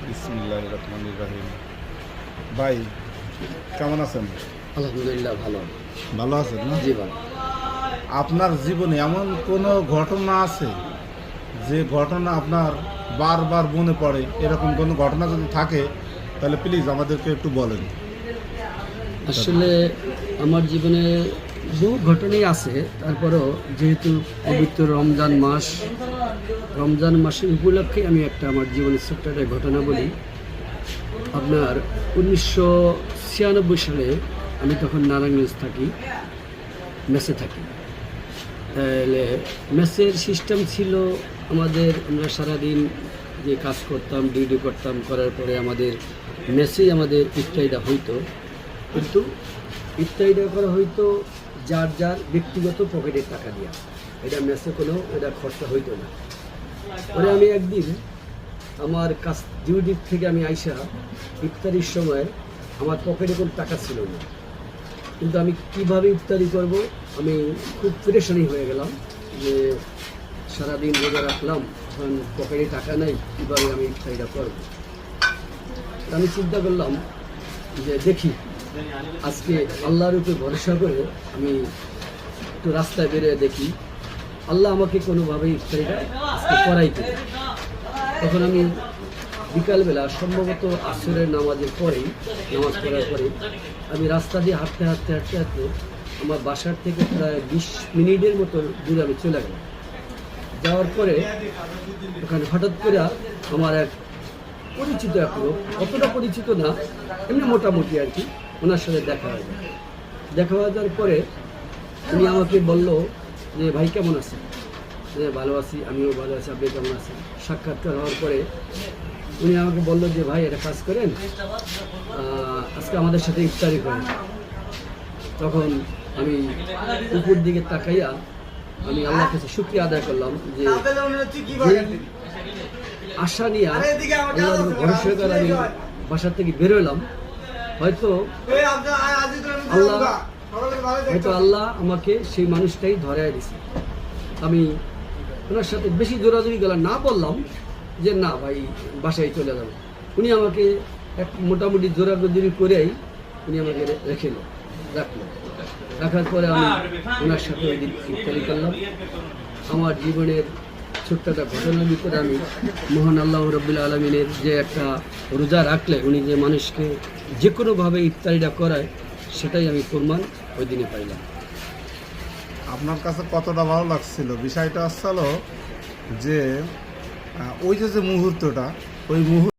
বিসমিল্লাহির রহমানির রহিম। ভাই কেমন আছেন? আলহামদুলিল্লাহ ভালো। ভালো আছেন না? জি ভাই। আপনার জীবনে এমন কোনো ঘটনা আছে যে ঘটনা আপনার বারবার মনে পড়ে? এরকম কোনো ঘটনা যদি থাকে তাহলে প্লিজ আমাদেরকে একটু বলেন। আসলে আমার জীবনে বহু ঘটনাই আছে, তারপরেও যেহেতু পবিত্র রমজান মাসের উপলক্ষে আমি একটা আমার জীবনের ছোট্ট একটা ঘটনা বলি। আপনার 1996 সালে আমি তখন নারায়ণগঞ্জ থাকি, মেসে থাকি। তাহলে মেসের সিস্টেম ছিল আমরা সারাদিন যে কাজ করতাম, ডিউটি করতাম, করার পরে আমাদের মেসেই আমাদের ইফতারিটা হইতো, কিন্তু ইফতারিটা করা হইতো যার যার ব্যক্তিগত পকেটের টাকা দিয়া। এটা মেসে কোনো খরচা হইতো না। পরে আমি একদিন আমার কাজ ডিউটি থেকে আমি আইসা ইফতারির সময় আমার পকেটে কোনো টাকা ছিল না, কিন্তু আমি কিভাবে ইফতারি করব আমি খুব পরেশানি হয়ে গেলাম যে সারাদিন রোজা রাখলাম, এখন পকেটে টাকা নাই, কীভাবে আমি ইফতারিটা করব। আমি চিন্তা করলাম যে দেখি আজকে আল্লাহর উপরে ভরসা করে আমি একটু রাস্তায় বেরিয়ে দেখি আল্লাহ আমাকে কোনোভাবে ইফতারিটা আজকে করাইতে। তখন আমি বিকালবেলা সম্ভবত আসরের নামাজ পড়ার পরে আমি রাস্তা দিয়ে হাঁটতে আমার বাসার থেকে প্রায় 20 মিনিটের মতো দূরে আমি চলে গেলাম। যাওয়ার পরে ওখানে হঠাৎ করে আমার এক পরিচিত এক লোক, অতটা পরিচিত না, এমনি মোটামুটি আর কি, ওনার সাথে দেখা হয়ে যাওয়ার পরে উনি আমাকে বলল যে ভাই কেমন আছেন? ভালো আছি, আমিও ভালো আছি, আপনি কেমন আছেন? সাক্ষাৎকার হওয়ার পরে উনি আমাকে বললো যে ভাই একটা কাজ করেন, আজকে আমাদের সাথে ইফতারি করেন। তখন আমি উপর দিকে তাকাইয়া আমি আল্লাহর কাছে শুকরিয়া আদায় করলাম যে আশা নিয়ে আল্লাহর ভরসা করে আমি বাসার থেকে বেরোলাম। হয়তো আল্লাহ আমাকে সেই মানুষটাই ধরাই দিছে। আমি ওনার সাথে বেশি জোরাজুরি গেলাম না, বললাম যে না ভাই বাসায় চলে যাবো। উনি আমাকে এক মোটামুটি জোরাজুরি করেই উনি আমাকে রাখার পরে আমি ওনার সাথে ওই দিন ইফতারি করলাম। আমার জীবনের ছোট্ট একটা ঘটনার ভিতরে আমি মহান আল্লাহ রাব্বুল আলামিনের যে একটা রোজা রাখলে উনি যে মানুষকে যে কোনোভাবে ইফতারিটা করায়, সেটাই আমি প্রমাণ ওই দিনে পাইলাম। আপনার কাছে কতটা ভালো লাগছিল? বিষয়টা আসছিল যে ওই যে মুহূর্তটা, ওই মুহূর্ত